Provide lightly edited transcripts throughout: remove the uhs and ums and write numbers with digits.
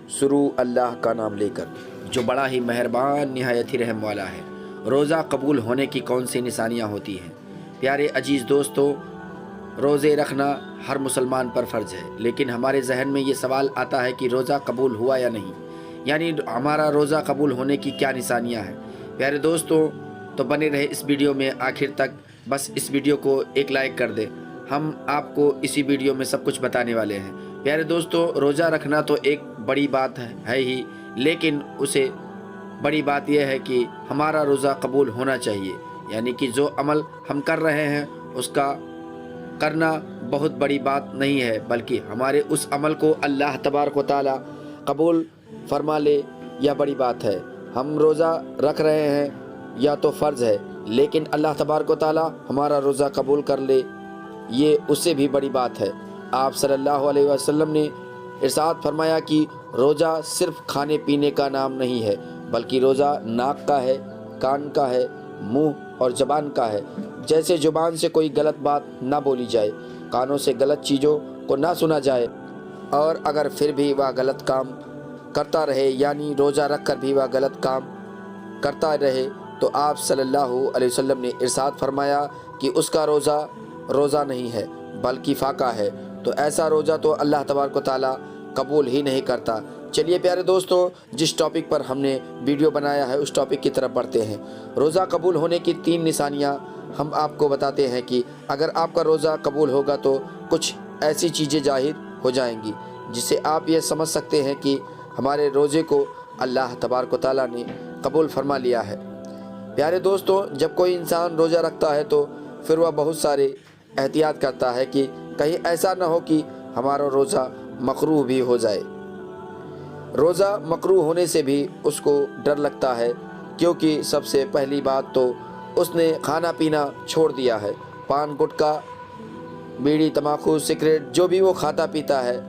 شروع اللہ کا نام لے کر جو بڑا ہی مہربان نہایت ہی رحم والا ہے۔ روزہ قبول ہونے کی کون سی نشانیاں ہوتی ہیں؟ پیارے عزیز دوستو، روزے رکھنا ہر مسلمان پر فرض ہے، لیکن ہمارے ذہن میں یہ سوال آتا ہے کہ روزہ قبول ہوا یا نہیں، یعنی ہمارا روزہ قبول ہونے کی کیا نشانیاں ہیں؟ پیارے دوستو، تو بنے رہے اس ویڈیو میں آخر تک، بس اس ویڈیو کو ایک لائک کر دیں، ہم آپ کو اسی ویڈیو میں سب کچھ بتانے والے ہیں۔ پیارے دوستو، روزہ رکھنا تو ایک بڑی بات ہے ہی، لیکن اسے بڑی بات یہ ہے کہ ہمارا روزہ قبول ہونا چاہیے، یعنی کہ جو عمل ہم کر رہے ہیں اس کا کرنا بہت بڑی بات نہیں ہے، بلکہ ہمارے اس عمل کو اللہ تبارک و تعالی قبول فرما لے یہ بڑی بات ہے۔ ہم روزہ رکھ رہے ہیں یا تو فرض ہے، لیکن اللہ تبارک و تعالی ہمارا روزہ قبول کر لے یہ اس سے بھی بڑی بات ہے۔ آپ صلی اللہ علیہ وسلم نے ارشاد فرمایا کہ روزہ صرف کھانے پینے کا نام نہیں ہے، بلکہ روزہ ناک کا ہے، کان کا ہے، منہ اور زبان کا ہے۔ جیسے زبان سے کوئی غلط بات نہ بولی جائے، کانوں سے غلط چیزوں کو نہ سنا جائے، اور اگر پھر بھی وہ غلط کام کرتا رہے، یعنی روزہ رکھ کر بھی وہ غلط کام کرتا رہے، تو آپ صلی اللہ علیہ وسلم نے ارشاد فرمایا کہ اس کا روزہ روزہ نہیں ہے بلکہ فاقہ ہے۔ تو ایسا روزہ تو اللہ تبارک و تعالیٰ قبول ہی نہیں کرتا۔ چلیے پیارے دوستو، جس ٹاپک پر ہم نے ویڈیو بنایا ہے اس ٹاپک کی طرف بڑھتے ہیں۔ روزہ قبول ہونے کی 3 نشانیاں ہم آپ کو بتاتے ہیں کہ اگر آپ کا روزہ قبول ہوگا تو کچھ ایسی چیزیں ظاہر ہو جائیں گی جس سے آپ یہ سمجھ سکتے ہیں کہ ہمارے روزے کو اللہ تبارک و تعالیٰ نے قبول فرما لیا ہے۔ پیارے دوستو، جب کوئی انسان روزہ رکھتا ہے تو پھر وہ بہت سارے احتیاط کرتا ہے کہ کہیں ایسا نہ ہو کہ ہمارا روزہ مکروہ بھی ہو جائے۔ روزہ مکروہ ہونے سے بھی اس کو ڈر لگتا ہے، کیونکہ سب سے پہلی بات تو اس نے کھانا پینا چھوڑ دیا ہے۔ پان گٹکا، بیڑی، تمباکو، سگریٹ جو بھی وہ کھاتا پیتا ہے،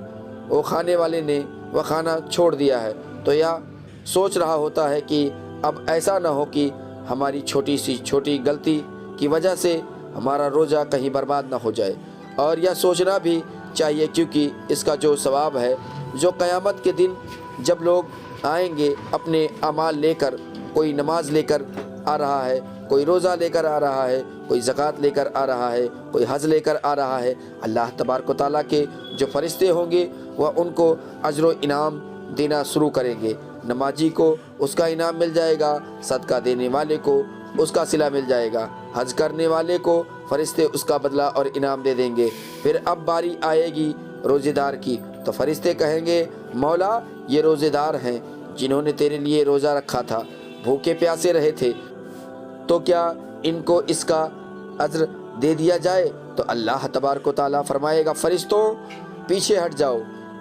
وہ کھانے والے نے وہ کھانا چھوڑ دیا ہے، تو یہ سوچ رہا ہوتا ہے کہ اب ایسا نہ ہو کہ ہماری چھوٹی سی چھوٹی غلطی کی وجہ سے ہمارا روزہ کہیں برباد نہ ہو جائے۔ اور یہ سوچنا بھی چاہیے، کیونکہ اس کا جو ثواب ہے، جو قیامت کے دن جب لوگ آئیں گے اپنے اعمال لے کر، کوئی نماز لے کر آ رہا ہے، کوئی روزہ لے کر آ رہا ہے، کوئی زکوٰۃ لے کر آ رہا ہے، کوئی حج لے کر آ رہا ہے، اللہ تبارک و تعالیٰ کے جو فرشتے ہوں گے وہ ان کو اجر و انعام دینا شروع کریں گے۔ نمازی کو اس کا انعام مل جائے گا، صدقہ دینے والے کو اس کا صلہ مل جائے گا، حج کرنے والے کو فرشتے اس کا بدلہ اور انعام دے دیں گے۔ پھر اب باری آئے گی روزے دار کی، تو فرشتے کہیں گے، مولا یہ روزے دار ہیں جنہوں نے تیرے لیے روزہ رکھا تھا، بھوکے پیاسے رہے تھے، تو کیا ان کو اس کا اجر دے دیا جائے؟ تو اللہ تبارک و تعالیٰ فرمائے گا، فرشتوں پیچھے ہٹ جاؤ،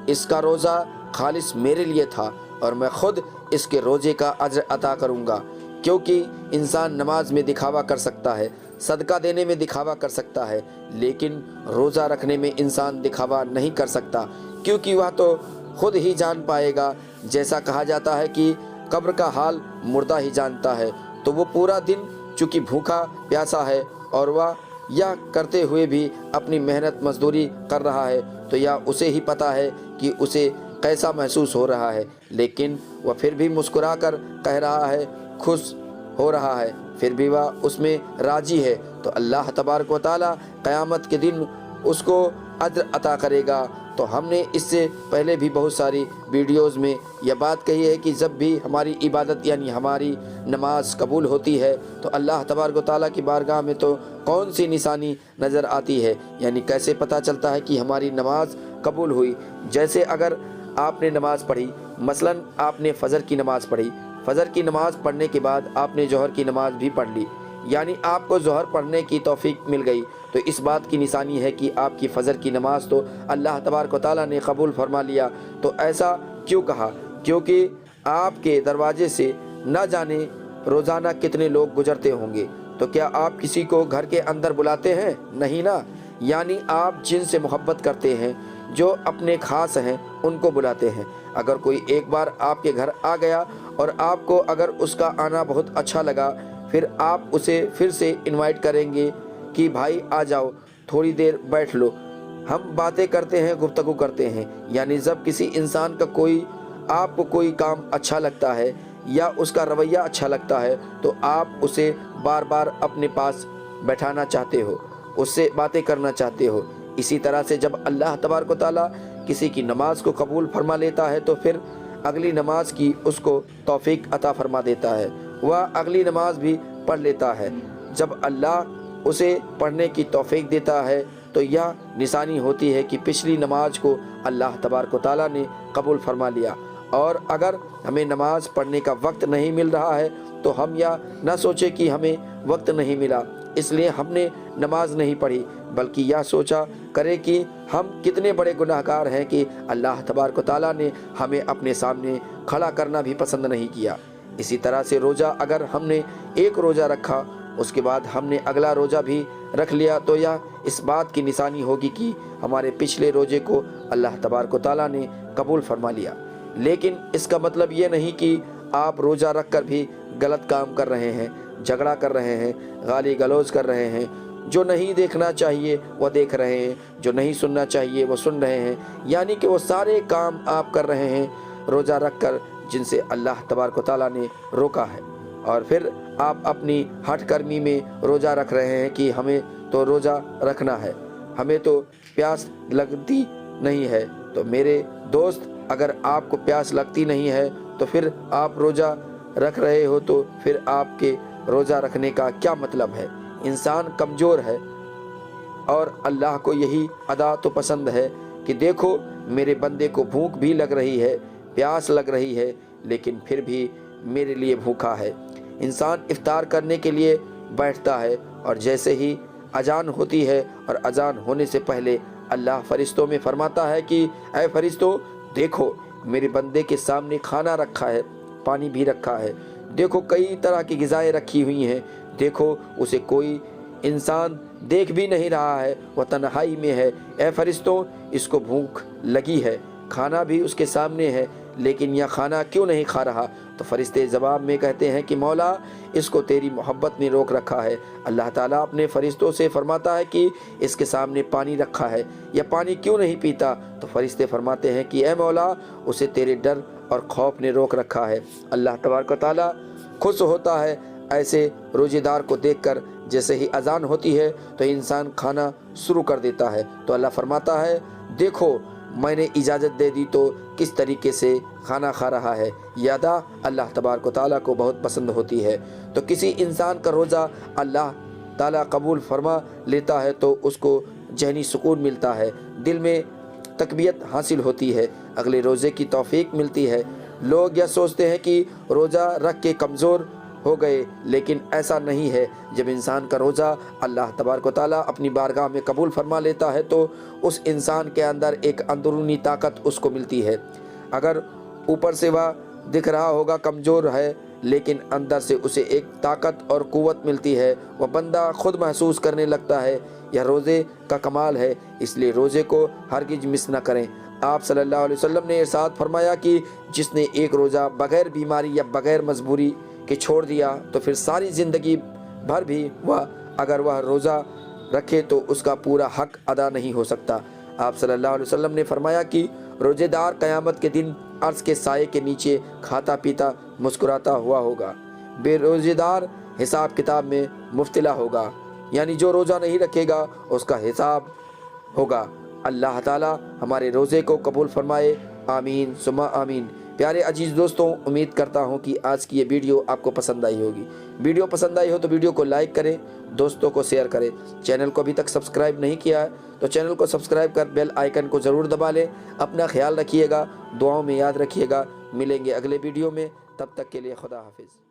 اس کا روزہ خالص میرے لیے تھا اور میں خود اس کے روزے کا اجر عطا کروں گا۔ کیونکہ انسان نماز میں دکھاوا کر سکتا ہے، صدقہ دینے میں دکھاوا کر سکتا ہے، لیکن روزہ رکھنے میں انسان دکھاوا نہیں کر سکتا، کیونکہ وہ تو خود ہی جان پائے گا۔ جیسا کہا جاتا ہے کہ قبر کا حال مردہ ہی جانتا ہے، تو وہ پورا دن چونکہ بھوکا پیاسا ہے اور وہ یا کرتے ہوئے بھی اپنی محنت مزدوری کر رہا ہے، تو یا اسے ہی پتہ ہے کہ اسے کیسا محسوس ہو رہا ہے، لیکن وہ پھر بھی مسکرا کر کہہ رہا ہے، خوش ہو رہا ہے، پھر بھی وہ اس میں راضی ہے، تو اللہ تبارک و تعالیٰ قیامت کے دن اس کو اجر عطا کرے گا۔ تو ہم نے اس سے پہلے بھی بہت ساری ویڈیوز میں یہ بات کہی ہے کہ جب بھی ہماری عبادت یعنی ہماری نماز قبول ہوتی ہے تو اللہ تبارک و تعالیٰ کی بارگاہ میں تو کون سی نشانی نظر آتی ہے، یعنی کیسے پتہ چلتا ہے کہ ہماری نماز قبول ہوئی۔ جیسے اگر آپ نے نماز پڑھی، مثلاً آپ نے فجر کی نماز پڑھی، فجر کی نماز پڑھنے کے بعد آپ نے ظہر کی نماز بھی پڑھ لی، یعنی آپ کو ظہر پڑھنے کی توفیق مل گئی، تو اس بات کی نشانی ہے کہ آپ کی فجر کی نماز تو اللہ تبارک و تعالیٰ نے قبول فرما لیا۔ تو ایسا کیوں کہا؟ کیونکہ آپ کے دروازے سے نہ جانے روزانہ کتنے لوگ گزرتے ہوں گے، تو کیا آپ کسی کو گھر کے اندر بلاتے ہیں؟ نہیں نا، یعنی آپ جن سے محبت کرتے ہیں، جو اپنے خاص ہیں، ان کو بلاتے ہیں۔ اگر کوئی ایک بار آپ کے گھر آ گیا اور آپ کو اگر اس کا آنا بہت اچھا لگا، پھر آپ اسے پھر سے انوائٹ کریں گے کہ بھائی آ جاؤ، تھوڑی دیر بیٹھ لو، ہم باتیں کرتے ہیں، گفتگو کرتے ہیں۔ یعنی جب کسی انسان کا کوئی آپ کو کوئی کام اچھا لگتا ہے یا اس کا رویہ اچھا لگتا ہے تو آپ اسے بار بار اپنے پاس بیٹھانا چاہتے ہو، اس سے باتیں کرنا چاہتے ہو۔ اسی طرح سے جب اللہ تبارک و تعالیٰ کسی کی نماز کو قبول فرما لیتا ہے تو پھر اگلی نماز کی اس کو توفیق عطا فرما دیتا ہے، وہ اگلی نماز بھی پڑھ لیتا ہے۔ جب اللہ اسے پڑھنے کی توفیق دیتا ہے تو یہ نشانی ہوتی ہے کہ پچھلی نماز کو اللہ تبارک و تعالیٰ نے قبول فرما لیا۔ اور اگر ہمیں نماز پڑھنے کا وقت نہیں مل رہا ہے تو ہم یہ نہ سوچیں کہ ہمیں وقت نہیں ملا اس لیے ہم نے نماز نہیں پڑھی، بلکہ یہ سوچا کرے کہ ہم کتنے بڑے گناہ گار ہیں کہ اللہ تبارک و تعالیٰ نے ہمیں اپنے سامنے کھڑا کرنا بھی پسند نہیں کیا۔ اسی طرح سے روزہ اگر ہم نے ایک روزہ رکھا اس کے بعد ہم نے اگلا روزہ بھی رکھ لیا تو یہ اس بات کی نشانی ہوگی کہ ہمارے پچھلے روزے کو اللہ تبارک و تعالیٰ نے قبول فرما لیا۔ لیکن اس کا مطلب یہ نہیں کہ آپ روزہ رکھ کر بھی غلط کام کر رہے ہیں، جھگڑا کر رہے ہیں، گالی گلوچ کر رہے ہیں، جو نہیں دیکھنا چاہیے وہ دیکھ رہے ہیں، جو نہیں سننا چاہیے وہ سن رہے ہیں، یعنی کہ وہ سارے کام آپ کر رہے ہیں روزہ رکھ کر جن سے اللہ تبارک و تعالیٰ نے روکا ہے۔ اور پھر آپ اپنی ہٹ کرمی میں روزہ رکھ رہے ہیں کہ ہمیں تو روزہ رکھنا ہے، ہمیں تو پیاس لگتی نہیں ہے۔ تو میرے دوست، اگر آپ کو پیاس لگتی نہیں ہے تو پھر آپ روزہ رکھ رہے ہو تو پھر آپ کے روزہ رکھنے کا کیا مطلب ہے؟ انسان کمزور ہے اور اللہ کو یہی ادا تو پسند ہے کہ دیکھو میرے بندے کو بھوک بھی لگ رہی ہے، پیاس لگ رہی ہے، لیکن پھر بھی میرے لیے بھوکا ہے۔ انسان افطار کرنے کے لیے بیٹھتا ہے اور جیسے ہی اذان ہوتی ہے اور اذان ہونے سے پہلے اللہ فرشتوں میں فرماتا ہے کہ اے فرشتوں دیکھو میرے بندے کے سامنے کھانا رکھا ہے، پانی بھی رکھا ہے، دیکھو کئی طرح کی غذائیں رکھی ہوئی ہیں، دیکھو اسے کوئی انسان دیکھ بھی نہیں رہا ہے، وہ تنہائی میں ہے، اے فرشتوں اس کو بھوک لگی ہے، کھانا بھی اس کے سامنے ہے لیکن یہ کھانا کیوں نہیں کھا رہا؟ تو فرشتے جواب میں کہتے ہیں کہ مولا اس کو تیری محبت نے روک رکھا ہے۔ اللہ تعالیٰ اپنے فرشتوں سے فرماتا ہے کہ اس کے سامنے پانی رکھا ہے، یہ پانی کیوں نہیں پیتا؟ تو فرشتے فرماتے ہیں کہ اے مولا اسے تیرے ڈر اور خوف نے روک رکھا ہے۔ اللہ تبارک و تعالیٰ خوش ہوتا ہے ایسے روزے دار کو دیکھ کر، جیسے ہی اذان ہوتی ہے تو انسان کھانا شروع کر دیتا ہے تو اللہ فرماتا ہے دیکھو میں نے اجازت دے دی تو کس طریقے سے کھانا کھا رہا ہے۔ یہ ادا اللہ تبارک و تعالیٰ کو بہت پسند ہوتی ہے۔ تو کسی انسان کا روزہ اللہ تعالیٰ قبول فرما لیتا ہے تو اس کو ذہنی سکون ملتا ہے، دل میں تقویت حاصل ہوتی ہے، اگلے روزے کی توفیق ملتی ہے۔ لوگ یہ سوچتے ہیں کہ روزہ رکھ کے کمزور ہو گئے، لیکن ایسا نہیں ہے۔ جب انسان کا روزہ اللہ تبارک و تعالیٰ اپنی بارگاہ میں قبول فرما لیتا ہے تو اس انسان کے اندر ایک اندرونی طاقت اس کو ملتی ہے۔ اگر اوپر سے وہ دکھ رہا ہوگا کمزور ہے لیکن اندر سے اسے ایک طاقت اور قوت ملتی ہے، وہ بندہ خود محسوس کرنے لگتا ہے۔ یہ روزے کا کمال ہے، اس لیے روزے کو ہرگز مس نہ کریں۔ آپ صلی اللہ علیہ وسلم نے ارشاد فرمایا کہ جس نے ایک روزہ بغیر بیماری یا بغیر مجبوری کہ چھوڑ دیا تو پھر ساری زندگی بھر بھی اگر وہ روزہ رکھے تو اس کا پورا حق ادا نہیں ہو سکتا۔ آپ صلی اللہ علیہ وسلم نے فرمایا کہ روزے دار قیامت کے دن عرش کے سائے کے نیچے کھاتا پیتا مسکراتا ہوا ہوگا، بے روزے دار حساب کتاب میں مبتلا ہوگا، یعنی جو روزہ نہیں رکھے گا اس کا حساب ہوگا۔ اللہ تعالیٰ ہمارے روزے کو قبول فرمائے، آمین ثم آمین۔ پیارے عزیز دوستوں، امید کرتا ہوں کہ آج کی یہ ویڈیو آپ کو پسند آئی ہوگی۔ ویڈیو پسند آئی ہو تو ویڈیو کو لائک کریں، دوستوں کو شیئر کریں۔ چینل کو ابھی تک سبسکرائب نہیں کیا ہے تو چینل کو سبسکرائب کر بیل آئیکن کو ضرور دبا لیں۔ اپنا خیال رکھیے گا، دعاؤں میں یاد رکھیے گا۔ ملیں گے اگلے ویڈیو میں، تب تک کے لیے خدا حافظ۔